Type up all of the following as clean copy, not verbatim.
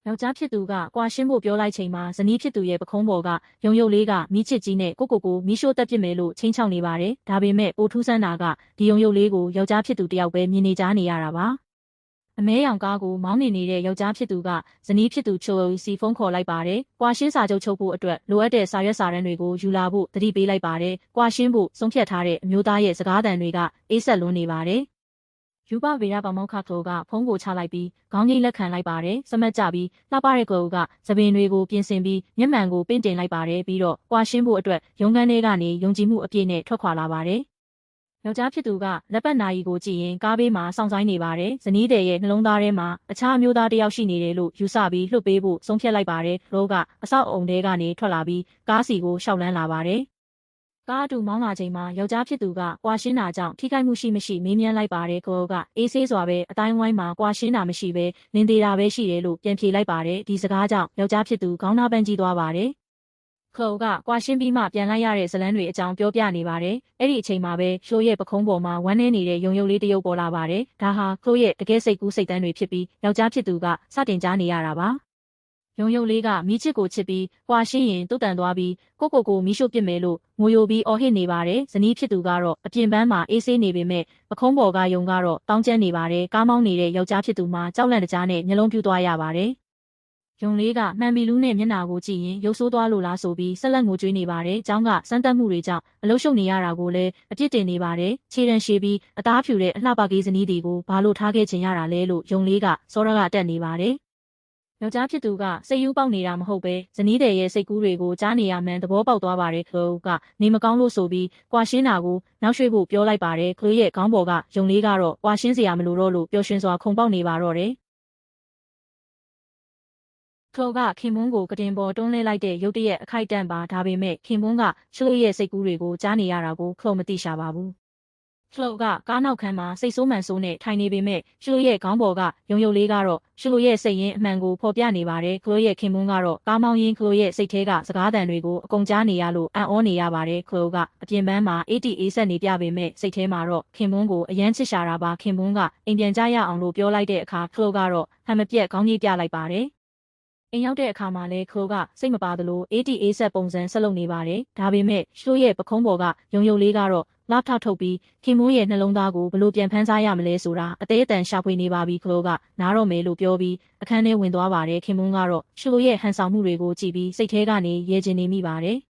ယောက်ျားဖြစ်သူကကွာရှင်းဖို့ပြောလိုက်ချိန်မှာဇနီးဖြစ်သူရဲ့ပခုံးပေါ်ကယုံယုတ်လေးကမိချစ်ကြီးနဲ့ကိုမီးရှို့တက်ပစ်မယ်လို့ချိန်ချောက်နေပါတယ်။ဒါပေမဲ့ပိုထူးဆန်းတာကဒီယုံယုတ်လေးကိုယောက်ျားဖြစ်သူတယောက်ပဲမြင်နေကြနေရတာပါ။အမဲရောင်ကားကိုမောင်းနေတဲ့ယောက်ျားဖြစ်သူကဇနီးဖြစ်သူချိုစီဖုန်းခေါ်လိုက်ပါတယ်။ကွာရှင်းစာချုပ်ချုပ်ဖို့အတွက်လိုအပ်တဲ့စာရွက်စာတမ်းတွေကိုယူလာဖို့တတိပေးလိုက်ပါတယ်။ကွာရှင်းဖို့ဆုံးဖြတ်ထားတဲ့အမျိုးသားရဲ့စကားသံတွေကအေးဆက်လွန်းနေပါတယ်။ယူပဗေဒပါမောက္ခကလိုကဖုန်းကိုချလိုက်ပြီးခေါင်းကြီးလက်ခံလိုက်ပါတယ်။စမတ်ကြပြီးလှပတဲ့ကလိုကသပင်တွေကိုပြင်ဆင်ပြီးမျက်မှန်ကိုပင့်တင်လိုက်ပါတယ်ပြီးတော့ကွာရှင်းဖို့အတွက်ရုံးခန်းထဲကနေယုံကြည်မှုအပြည့်နဲ့ထွက်ခွာလာပါတယ်။ယောက်ျားဖြစ်သူကလက်ပတ်နာရီကိုကြည့်ရင်ကားဘေးမှာစောင့်ဆိုင်းနေပါတယ်။ဇနီးတဲ့ရဲ့နှလုံးသားထဲမှာအခြားအမျိုးသားတစ်ယောက်ရှိနေတယ်လို့ယူဆပြီးလှုပ်ပေးဖို့ဆုံးဖြတ်လိုက်ပါတယ်။လို့ကအဆောက်အုံထဲကနေထွက်လာပြီးကားစီကိုရှောက်လန်းလာပါတယ်။ကားအတူမောင်းလာချိန်မှာယောက်ျားဖြစ်သူကကွာရှင်းတာကြောင့်ထိခိုက်မှုရှိမရှိမေးမြန်းလိုက်ပါတယ်။ကိုကအေးဆေးစွာပဲအတိုင်းဝိုင်းမှာကွာရှင်းတာမရှိပဲလင်းသေးတာပဲရှိတယ်လို့ပြန်ဖြေလိုက်ပါတယ်။ဒီစကားကြောင့်ယောက်ျားဖြစ်သူခေါင်းသားပန်းကြီးသွားပါတယ်။ခလိုကကွာရှင်းပြီးမှပြန်လိုက်ရတဲ့ဇလန်းတွေအကြောင်းပြောပြနေပါတယ်။အဲ့ဒီအချိန်မှာပဲခလိုရဲ့ပခုံးပေါ်မှာဝမ်းနေနေတဲ့ယုံယုတ်လေးတစ်ရုပ်ပေါ်လာပါတယ်။ဒါဟာခလိုရဲ့တကယ်စိတ်ကူးစိတ်တန်းတွေဖြစ်ပြီးယောက်ျားဖြစ်သူကစတင်ကြားနေရတာပါ။ယုံယုတ်လေးကမိချစ်ကိုချစ်ပြီးကွာရှင်းရင်တုတ်တန်သွားပြီးကိုမီးရှို့ပစ်မယ်လို့ငိုယိုပြီးအော်ဟစ်နေပါတယ်။ဇနီးဖြစ်သူကတော့အပြင်ပန်းမှာအေးဆေးနေပေမဲ့ပခုံးပေါ်ကယုံကတော့တောင်းကျမ်းနေပါတယ်။ကားမောင်းနေတဲ့ယောက်ျားဖြစ်သူမှာကြောက်လန့်တကြားနဲ့မျက်လုံးပြူးသွားရပါတယ်။ယုံလေးကမှန်ဘီလူးနဲ့မျက်နှာကိုကြည့်ရင်ရုပ်ဆိုးသွားလို့လားဆိုပြီးဆက်လက်ငိုကြွေးနေပါတယ်။ကျောင်းကစမ်းသပ်မှုတွေကြောင့်အလုရှုပ်နေရတာကိုလည်းအပြစ်တင်နေပါတယ်။ခြေရန်ရှည်ပြီးအသားဖြူတဲ့အလှပကေးဇနီးတွေကိုဘာလို့ထားခဲ့ချင်ရတာလဲလို့ယုံလေးကစောရကတက်နေပါတယ်။ယောက်ျားဖြစ်သူကစိတ်ယူးပေါက်နေတာမဟုတ်ပဲဇနီးတဲ့ရဲ့စိတ်ကူးတွေကိုကြားနေရမှန်းသဘောပေါက်သွားပါတယ်ခလိုကနေမကောင်းလို့ဆိုပြီးကွာရှင်းတာကိုနောက်ရွှေ့ဖို့ပြောလိုက်ပါတယ်ခလိုရဲ့ခေါင်းပေါ်ကယုံလေးကတော့ကွာရှင်းစရာမလိုတော့လို့ပျော်ရွှင်စွာခုန်ပေါက်နေပါတော့တယ်ခလိုကခင်မွန်းကိုကတင်ပေါ်တွန်းလဲလိုက်တဲ့ရုတ်တရက်အခိုက်အတန့်ပါဒါပေမဲ့ခင်မွန်းကချွေရဲ့စိတ်ကူးတွေကိုကြားနေရတာကိုခလိုမသိရှာပါဘူးဖလိုကကားနောက်ခန်းမှာစိတ်ဆိုးမှန်ဆိုးနဲ့ထိုင်နေပေမဲ့ရှလိုရဲ့ခေါင်းပေါ်ကယုံယုတ်လေးကတော့ရှလိုရဲ့စိတ်ရင်းအမှန်ကိုဖော်ပြနေပါတယ်ခလိုရဲ့ခင်မွန်းကတော့ကားမောင်းရင်းခလိုရဲ့စိတ်ထဲကစကားသံတွေကိုအကုန်ကြားနေရလို့အံ့ဩနေရပါတယ်ခလိုကအပြင်ပန်းမှာအေးတီအေးဆက်နေပြပေမဲ့စိတ်ထဲမှာတော့ခင်မွန်းကိုအယမ်းချစ်ရှာတာပါခင်မွန်းကအိမ်ပြန်ကြရအောင်လို့ပြောလိုက်တဲ့အခါခလိုကတော့ဟန်မပြတ်ခေါင်းကြီးပြလိုက်ပါတယ်အိမ်ရောက်တဲ့အခါမှာလဲခလိုကစိတ်မပါသလို80 Aဆက်ပုံစံဆက်လုပ်နေပါတယ်ဒါပေမဲ့ရှလိုရဲ့ပခုံးပေါ်ကယုံယုတ်လေးကတော့laptop ထုတ်ပြီးခင်မွန်းရဲ့နှလုံးသားကိုဘလို့ပြန်ဖမ်းစားရမလဲဆိုတာအသေးအတန်ရှာဖွေနေပါပြီခလိုကနားတော့မယ်လို့ပြောပြီးအခန်းထဲဝင်သွားပါတယ်ခင်မွန်းကတော့ရှလိုရဲ့ဟန်ဆောင်မှုတွေကိုကြည့်ပြီးစိတ်ထဲကနေရဲကျင်နေမိပါတယ်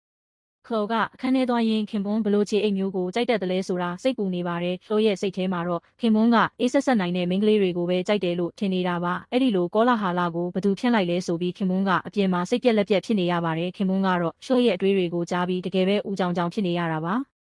ခလိုကအခန်းထဲသွားရင်ခင်မွန်းဘလို့ချေအိတ်မျိုးကိုကြိုက်တတ်တယ်လဲဆိုတာစိတ်ပူနေပါတယ်ခလိုရဲ့စိတ်ထဲမှာတော့ခင်မွန်းကအေးဆက်ဆက်နိုင်တဲ့မိန်းကလေးတွေကိုပဲကြိုက်တယ်လို့ထင်နေတာပါအဲ့ဒီလိုကောလာဟာလာကိုဘသူဖြန့်လိုက်လဲဆိုပြီးခင်မွန်းကအပြင်မှာစိတ်ပြက်လက်ပြက်ဖြစ်နေရပါတယ်ခင်မွန်းကတော့ရှလိုရဲ့အတွေးတွေကိုကြားပြီးတကယ်ပဲဦးကြောင်ဖြစ်နေရတာပ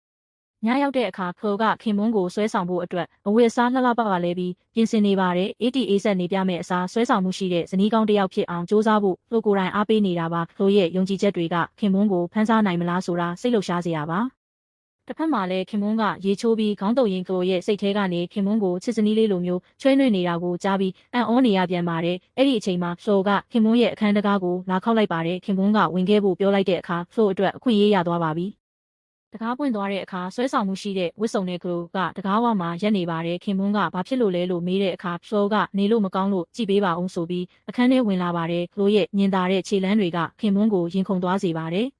ါညရောက်တဲ့အခါခလိုကခင်မွန်းကိုဆွဲဆောင်ဖို့အတွက်အဝတ်အစားလှလှပပလဲပြီးပြင်ဆင်နေပါတယ်80 Aဆက်နေပြမယ့်အစားဆွဲဆောင်မှုရှိတဲ့ဇနီးကောင်းတစ်ယောက်ဖြစ်အောင်စူးစမ်းဖို့ခလိုကိုယ်တိုင်အားပေးနေတာပါခလိုရဲ့ယုံကြည်ချက်တွေကခင်မွန်းကိုဖန်ဆားနိုင်မလားဆိုတာစိတ်လှုပ်ရှားစေရပါတစ်ဖက်မှာလည်းခင်မွန်းကရေချိုးပြီးခေါင်းတုပ်ရင်ခလိုရဲ့စိတ်ထဲကနေခင်မွန်းကိုချစ်စနီးလေးလိုမျိုးချွေးနွေ့နေတာကိုကြားပြီးအံ့ဩနေရပြန်ပါတယ်အဲ့ဒီအချိန်မှာခလိုကခင်မွန်းရဲ့အခန်းတကားကိုလာခောက်လိုက်ပါတယ်ခင်မွန်းကဝင်ခဲ့ဖို့ပြောလိုက်တဲ့အခါခလိုအတွက်အခွင့်အရေးရသွားပါပြီတကားပွင့်သွားတဲ့အခါဆွဲဆောင်မှုရှိတဲ့ဝတ်စုံတဲ့ကလိုကတကားဝမှာရက်နေပါတယ်ခင်မွန်းကဘာဖြစ်လို့လဲလို့မေးတဲ့အခါဖလိုကနေလို့မကောင်းလို့ကြည့်ပေးပါအောင်ဆိုပြီးအခန်းထဲဝင်လာပါတယ်ကလိုရဲ့ညင်သာတဲ့ခြေလမ်းတွေကခင်မွန်းကိုရင်ခုန်သွားစေပါတယ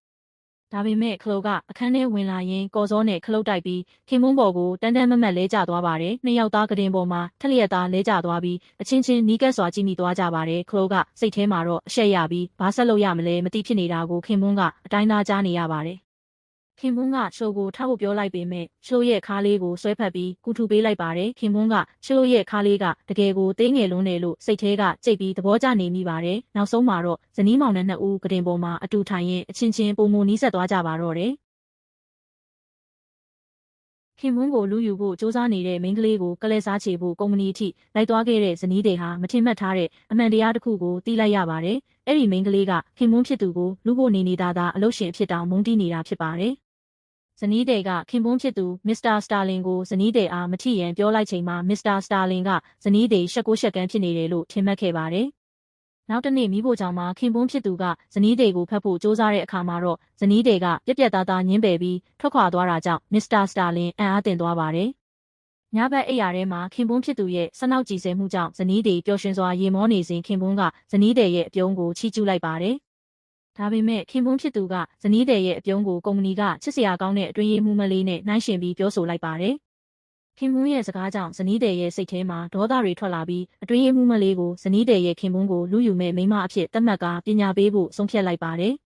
်ဒါပေမဲ့ခလိုကအခန်းထဲဝင်လာရင်ကော်စောနဲ့ခလုတ်တိုက်ပြီးခင်မွန်းပေါ်ကိုတန်းတန်းမမတ်လဲကျသွားပါတယ်နှစ်ယောက်သားကတင်ပေါ်မှာထက်လျက်သားလဲကျသွားပြီးအချင်းချင်းနီးကပ်စွာကြည့်မိသွားကြပါတယ်ခလိုကစိတ်ထဲမှာတော့အရှက်ရပြီးဘာဆက်လုပ်ရမလဲမသိဖြစ်နေတာကိုခင်မွန်းကအတိုင်းသားကြားနေရပါတယ်ခင်မွန်းကချိုကိုထောက်ဖို့ပြောလိုက်ပေမဲ့ချိုရဲ့ခါလေးကိုဆွဲဖက်ပြီးကူထူပေးလိုက်ပါတယ်ခင်မွန်းကချိုရဲ့ခါလေးကတကယ်ကိုသေးငယ်လွန်းတယ်လို့စိတ်ထဲကကြိတ်ပြီးသဘောကျနေမိပါတယ်နောက်ဆုံးမှာတော့ဇနီးမောင်နှံနှစ်ဦးကတင်ပေါ်မှာအတူထိုင်ရင်အချင်းချင်းပုံမနီးစပ်သွားကြပါတော့တယ်ခင်မွန်းကိုလူယူဖို့စူးစမ်းနေတဲ့မိန်းကလေးကိုကလဲစားချေဖို့ကုမ္ပဏီအထိလိုက်သွားခဲ့တဲ့ဇနီးတွေဟာမထင်မှတ်ထားတဲ့အမှန်တရားတစ်ခုကိုသိလိုက်ရပါတယ်။အဲ့ဒီမိန်းကလေးကခင်မွန်းဖြစ်သူကိုလူဖို့နေသားသားအလုပ်ရှင်ဖြစ်တောင်မုန်းတီးနေတာဖြစ်ပါတယ်။ဇနီးတွေကခင်မွန်းဖြစ်သူမစ္စတာစတာလင်ကိုဇနီးတွေအားမထိရန်ပြောလိုက်ချိန်မှာမစ္စတာစတာလင်ကဇနီးတွေရှက်ကိုရှက်ကန်းဖြစ်နေတယ်လို့ထင်မှတ်ခဲ့ပါတယ်။နောက်တစ်နေ့မိဖို့ကြောင့်မှခင်ပွန်းဖြစ်သူကဇနီးတွေကိုဖတ်ဖို့စူးစမ်းတဲ့အခါမှာတော့ဇနီးတွေကပြက်ပြက်သားသားညင်းပယ်ပြီးထွက်ခွာသွားတာကြောင့်မစ္စတာစတာလင်အံ့အားသင့်သွားပါတယ် ညဘက်အိယာထဲမှာခင်ပွန်းဖြစ်သူရဲ့ဆနောက်ကြည်စဲမှုကြောင့်ဇနီးတွေပျော်ရွှင်စွာရေမောနေစဉ်ခင်ပွန်းကဇနီးတဲ့ရဲ့အပြုံးကိုချီးကျူးလိုက်ပါတယ်။ဒါပေမဲ့ခင်ပွန်းဖြစ်သူကဇနီးတဲ့ရဲ့အပြုံးကိုကုမ္ပဏီကချစ်စရာကောင်းတဲ့အတွင်းရေးမှုမလေးနဲ့နှိုင်းယှဉ်ပြီးပြောဆိုလိုက်ပါတယ်။ခင်ပွန်းရဲ့စကားကြောင့်ဇနီးတဲ့ရဲ့စိတ်ထဲမှာဒေါသတွေထွက်လာပြီးအတွင်းရေးမှုမလေးကိုဇနီးတဲ့ရဲ့ခင်ပွန်းကိုလူယူမဲ့မိန်းမအဖြစ်သတ်မှတ်ကပညာပေးဖို့ဆုံးဖြတ်လိုက်ပါတယ်။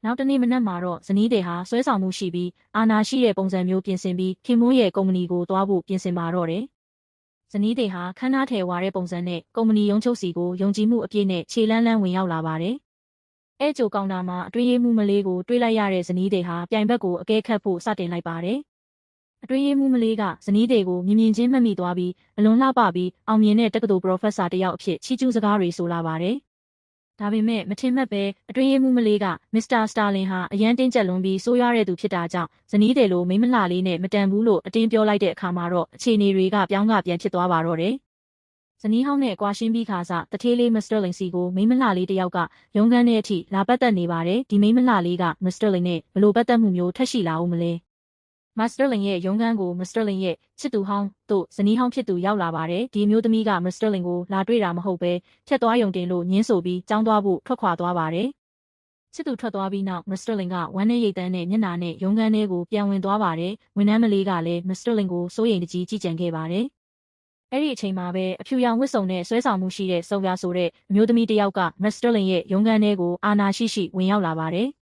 နောက်တနေ့မနက်မှာတော့ဇနီးတဲ့ဟာဆွဲဆောင်မှုရှိပြီးအာဏာရှိတဲ့ပုံစံမျိုးပြင်ဆင်ပြီးခင်ပွန်းရဲ့ကုမ္ပဏီကိုသွားဖို့ပြင်ဆင်ပါတော့တယ်။ဇနီးတဲ့ဟာခန်းနာထဲဝါတဲ့ပုံစံနဲ့ကုမ္ပဏီရုံးချုပ်စီကိုယုံကြည်မှုအပြည့်နဲ့ခြေလန်းလန်းဝင်ရောက်လာပါတယ်။အဲကြိုကောင်တာမှာအတွင်းရေးမှုမလေးကိုတွေးလိုက်ရတဲ့ဇနီးတဲ့ဟာပြိုင်ဘက်ကိုအကဲခတ်ဖို့စတင်လိုက်ပါတယ်။အတွင်းရေးမှုမလေးကဇနီးတဲ့ကိုမြင်မြင်ချင်းမှတ်မိသွားပြီးအလွန်လှပပြီးအောင်မြင်တဲ့တက္ကသိုလ်ပရော်ဖက်ဆာတစ်ယောက်အဖြစ်ချီးကျူးစကားတွေဆိုလာပါတယ်။ဒါပေမဲ့မထင်မှတ်ပဲအတွင်းရေးမှုမလေးကမစ္စတာစတာလင်ဟာအရန်တင်းကျပ်လွန်ပြီးဆိုးရွားတဲ့သူဖြစ်တာကြောင့်ဇနီးတဲ့လိုမိမလှလေးနဲ့မတန်ဘူးလို့အတင်းပြောလိုက်တဲ့အခါမှာတော့အခြေအနေတွေကပြောင်းကပြန်ဖြစ်သွားပါတော့တယ်။ဇနီးဟောင်းနဲ့ကွာရှင်းပြီးခါစတထေးလေးမစ္စတာလင်စီကိုမိမလှလေးတစ်ယောက်ကရုံးခန်းထဲအထိလာပတ်သက်နေပါတယ်။ဒီမိမလှလေးကမစ္စတာလင်နဲ့ဘလို့ပတ်သက်မှုမျိုးထက်ရှိလာဦးမလဲ။မစ္စတာလင်ရဲ့ရုံးခန်းကိုမစ္စတာလင်ရဲ့ချစ်သူဟောင်းတို့ဇနီးဟောင်းဖြစ်သူရောက်လာပါတယ်။ဒီမျိုးသမီးကမစ္စတာလင်ကိုလာတွေ့တာမဟုတ်ပဲဖြတ်သွားယုံတင်လို့ညင်းဆိုပြီးကြောင်းသွားဖို့ထွက်ခွာသွားပါတယ်။ချစ်သူထွက်သွားပြီးနောက်မစ္စတာလင်ကဝမ်းနဲ့ရိတ်တန်းနဲ့မျက်နှာနဲ့ရုံးခန်းထဲကိုပြန်ဝင်သွားပါတယ်။ဝန်ထမ်းမလေးကလည်းမစ္စတာလင်ကိုစိုးရိမ်တကြီးကြည့်ကြံခဲ့ပါတယ်။အဲ့ဒီအချိန်မှာပဲအဖြူရောင်ဝတ်စုံနဲ့ဆွဲဆောင်မှုရှိတဲ့စုံပြဆိုတဲ့အမျိုးသမီးတစ်ယောက်ကမစ္စတာလင်ရဲ့ရုံးခန်းထဲကိုအာနာရှိဝင်ရောက်လာပါတယ်။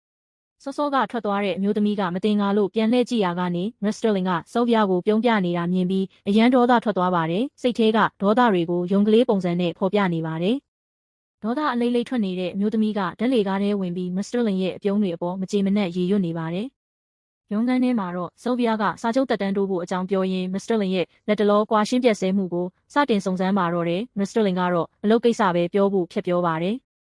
စောစောကထွက်သွားတဲ့အမျိုးသမီးကမတင်ကားလို့ပြန်လှည့်ကြည့်ရာကနေမစ္စတာလင်ကစောပြားကိုပြုံးပြနေတာမြင်ပြီးအရန်ဒေါသထွက်သွားပါတယ်။စိတ်ထဲကဒေါသတွေကိုယုံကလေးပုံစံနဲ့ဖော်ပြနေပါတယ်။ဒေါသအလေးလေးထွက်နေတဲ့အမျိုးသမီးကဓာတ်လေကားထဲဝင်ပြီးမစ္စတာလင်ရဲ့အပြုံးတွေအပေါ်မကြေမနက်ရေရွတ်နေပါတယ်။ရုံးခန်းထဲမှာတော့စောပြားကစာချုပ်တက်တန်းတိုးဖို့အကြောင်းပြောရင်းမစ္စတာလင်ရဲ့လက်တလောကွာရှင်းပြတ်ဆဲမှုကိုစတင်စုံစမ်းပါတော့တယ်။မစ္စတာလင်ကတော့အလုပ်ကိစ္စပဲပြောဖို့ဖြတ်ပြောပါတယ်။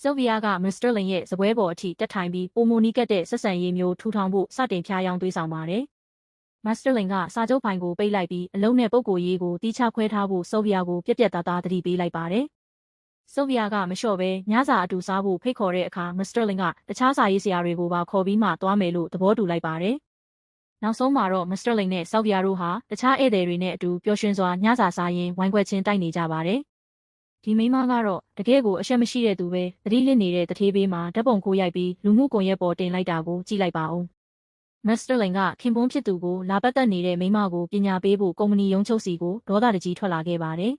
ဆိုဗီယာကမစ္စတာလင်ရဲ့ဇပွဲပေါ်အထိတက်ထိုင်ပြီးပိုမိုနီးကပ်တဲ့ဆက်ဆံရေးမျိုးထူထောင်ဖို့စတင်ဖျားယောင်းသွေးဆောင်ပါတယ်။မစ္စတာလင်ကစာချုပ်ဖိုင်ကိုပိတ်လိုက်ပြီးအလုံးနဲ့ပုဂ္ဂိုလ်ရေးကိုတီးခြားခွဲထားဖို့ဆိုဗီယာကိုပြက်ပြက်သားသားတတိပေးလိုက်ပါတယ်။ဆိုဗီယာကမလျှော့ပဲညစာအတူစားဖို့ဖိတ်ခေါ်တဲ့အခါမစ္စတာလင်ကတခြားစာရေးဆရာတွေကိုပါခေါ်ပြီးမှသွားမယ်လို့သဘောတူလိုက်ပါတယ်။နောက်ဆုံးမှာတော့မစ္စတာလင်နဲ့ဆိုဗီယာတို့ဟာတခြားဧည့်သည်တွေနဲ့အတူပျော်ရွှင်စွာညစာစားရင်းဝိုင်းခွက်ချင်းတိုက်နေကြပါတယ်။ဒီမိန်းမကတော့တကယ်ကိုအရှက်မရှိတဲ့သူပဲသတိလစ်နေတဲ့တထေးဘေးမှာဓာတ်ပုံကိုရိုက်ပြီးလူမှုကွန်ရက်ပေါ်တင်လိုက်တာကိုကြည့်လိုက်ပါဦးမစ္စတာလင်ကခင်ပွန်းဖြစ်သူကိုလာပတ်သက်နေတဲ့မိန်းမကိုပညာပေးဖို့ကုမ္ပဏီရုံးချုပ်စီကိုဒေါသတကြီးထွက်လာခဲ့ပါတယ်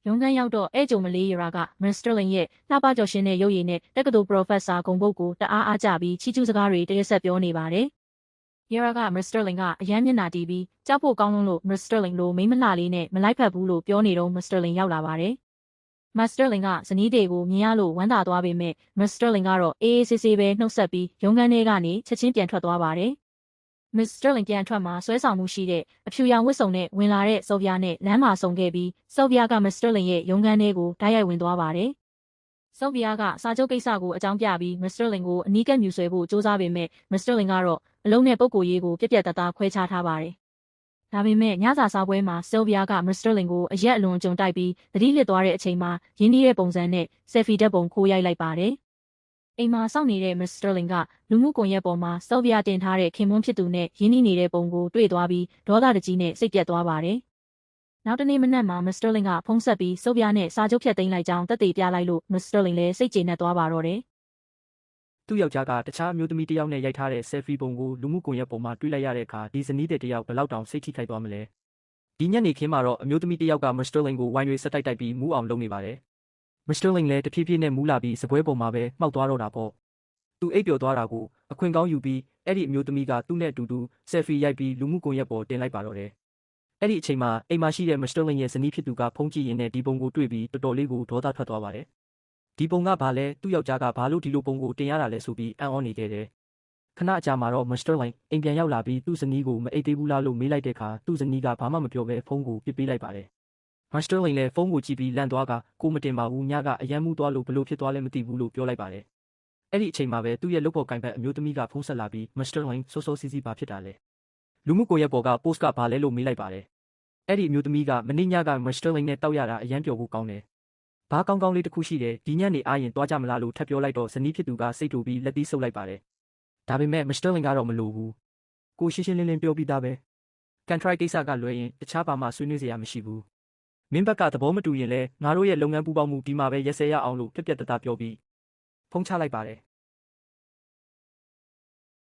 ရုံးခန်းရောက်တော့အဲကြုံမလေးရာကမစ္စတာလင်ရဲ့လှပကြော်ရှင်တဲ့ရုပ်ရည်နဲ့တက္ကသိုလ်ပရော်ဖက်ဆာဂုံပုတ်ကိုတအားအားကြပြီးချီးကျူးစကားတွေတရက်ဆက်ပြောနေပါတယ်ရာကမစ္စတာလင်ကအရန်မျက်နှာတီးပြီးကြောက်ဖို့ကောင်းလို့မစ္စတာလင်လိုမိန်းမလှလေးနဲ့မလိုက်ဖက်ဘူးလို့ပြောနေတော့မစ္စတာလင်ရောက်လာပါတယ်မစ္စတာလင်ကဇနီးတွေကိုမြင်ရလို့ဝမ်းသာသွားပေမဲ့မစ္စတာလင်ကတော့အေးအေးဆေးဆေးပဲနှုတ်ဆက်ပြီးရုံးခန်းထဲကနေချက်ချင်းပြန်ထွက်သွားပါတယ်။မစ္စတာလင်ပြန်ထွက်မှာဆွဲဆောင်မှုရှိတဲ့အဖြူရောင်ဝတ်စုံနဲ့ဝင်လာတဲ့ဆိုဗီယာနဲ့လမ်းမှာဆုံခဲ့ပြီးဆိုဗီယာကမစ္စတာလင်ရဲ့ရုံးခန်းထဲကိုဓာတ်ရိုက်ဝင်သွားပါတယ်။ဆိုဗီယာကစာချုပ်ကိစ္စကိုအကြောင်းပြပြီးမစ္စတာလင်ကိုအနီးကပ်မြူဆွဲဖို့စ조사ပေမဲ့မစ္စတာလင်ကတော့အလုံးနဲ့ပုဂ္ဂိုလ်ရေးကိုပြက်ပြက်သားသားခွဲခြားထားပါတယ်။ဒါပေမဲ့ညစာစားပွဲမှာဆိုဗီယာကမစ္စတာလင်ကိုအရက်အလွန်ကြုံတိုက်ပြီးသတိလစ်သွားတဲ့အချိန်မှာရင်းနှီးတဲ့ပုံစံနဲ့ဆယ်ဖီဓာတ်ပုံခိုးရိုက်လိုက်ပါတယ်။အိမ်မှာစောင့်နေတဲ့မစ္စတာလင်ကလူမှုကွန်ရက်ပေါ်မှာဆိုဗီယာတင်ထားတဲ့ခင်မွန်းဖြစ်သူနဲ့ရင်းနှီးနေတဲ့ပုံကိုတွေ့သွားပြီးဒေါသတကြီးနဲ့စိတ်ပြတ်သွားပါတယ်။နောက်တနေ့မနက်မှာမစ္စတာလင်ကဖုန်းဆက်ပြီးဆိုဗီယာနဲ့စာချုပ်ဖြတ်သိမ်းလိုက်ကြောင်းသက်သေပြလိုက်လို့မစ္စတာလင်လည်းစိတ်ကျေနပ်သွားပါတော့တယ်။သူ့ယောက်ျားကတခြားအမျိုးသမီးတစ်ယောက်နဲ့ရိုက်ထားတဲ့ဆယ်ဖီပုံကိုလူမှုကွန်ရက်ပေါ်မှာတွေ့လိုက်ရတဲ့အခါဒီဇနီးတဲ့တစ်ယောက်ဘယ်လောက်တောင်စိတ်ထိခိုက်သွားမလဲ။ဒီညနေခင်းမှာတော့အမျိုးသမီးတစ်ယောက်ကမစ္စတာလင်ကိုဝိုင်းရွေးဆက်တိုက်ပြီးမူးအောင်လုပ်နေပါတယ်။မစ္စတာလင်လည်းတဖြည်းဖြည်းနဲ့မူးလာပြီးစပွဲပေါ်မှာပဲမှောက်သွားတော့တာပေါ့။သူအိပ်ပျော်သွားတာကိုအခွင့်ကောင်းယူပြီးအဲ့ဒီအမျိုးသမီးကသူ့နဲ့အတူတူဆယ်ဖီရိုက်ပြီးလူမှုကွန်ရက်ပေါ်တင်လိုက်ပါတော့တယ်။အဲ့ဒီအချိန်မှာအိမ်မှာရှိတဲ့မစ္စတာလင်ရဲ့ဇနီးဖြစ်သူကဖုန်းကြည့်ရင်းနဲ့ဒီပုံကိုတွေ့ပြီးတော်တော်လေးကိုဒေါသထွက်သွားပါတယ်။ဒီပုံကဘာလဲသူ့ယောက်ျားကဘာလို့ဒီလိုပုံကိုတင်ရတာလဲဆိုပြီးအံ့ဩနေခဲ့တယ်။ခဏအကြာမှာတော့မစ္စတာလင်အိမ်ပြန်ရောက်လာပြီးသူ့ဇနီးကိုမအိပ်သေးဘူးလားလို့မေးလိုက်တဲ့အခါသူ့ဇနီးကဘာမှမပြောဘဲဖုန်းကိုပစ်ပေးလိုက်ပါတယ်။မစ္စတာလင်လည်းဖုန်းကိုကြည့်ပြီးလန့်သွားကကိုမတင်ပါဘူးညကအရန်မှုသွားလို့ဘလို့ဖြစ်သွားလဲမသိဘူးလို့ပြောလိုက်ပါတယ်။အဲ့ဒီအချိန်မှာပဲသူ့ရဲ့လုပ်ဖော်ကိုင်ဖက်အမျိုးသမီးကဖုန်းဆက်လာပြီးမစ္စတာလင်စောစောစီးစီးဘာဖြစ်တာလဲ။လူမှုကွန်ရက်ပေါ်က post ကဘာလဲလို့မေးလိုက်ပါတယ်။အဲ့ဒီအမျိုးသမီးကမနေ့ညကမစ္စတာလင်နဲ့တောက်ရတာအရန်ပျော်ဖို့ကောင်းတယ်။ဘာကောင်းကောင်းလေးတစ်ခုရှိတယ်ဒီညနေအားရင်သွားကြမလားလို့ထပ်ပြောလိုက်တော့ဇနီးဖြစ်သူကစိတ်တူပြီးလက်သီးဆုပ်လိုက်ပါတယ်။ဒါပေမဲ့မစ္စတာလင်ကတော့မလိုဘူး။ကိုရှင်းရှင်းလင်းလင်းပြောပြီးသားပဲ ကန်ထရိုက်ကိစ္စကလွယ်ရင်တခြားဘာမှဆွေးနွေးစရာမရှိဘူးမင်းဘက်ကသဘောမတူရင်လဲငါတို့ရဲ့လုပ်ငန်းပူးပေါင်းမှုဒီမှာပဲရက်စဲရအောင်လို့ပြက်ပြက်တသားပြောပြီးဖုံးချလိုက်ပါတယ်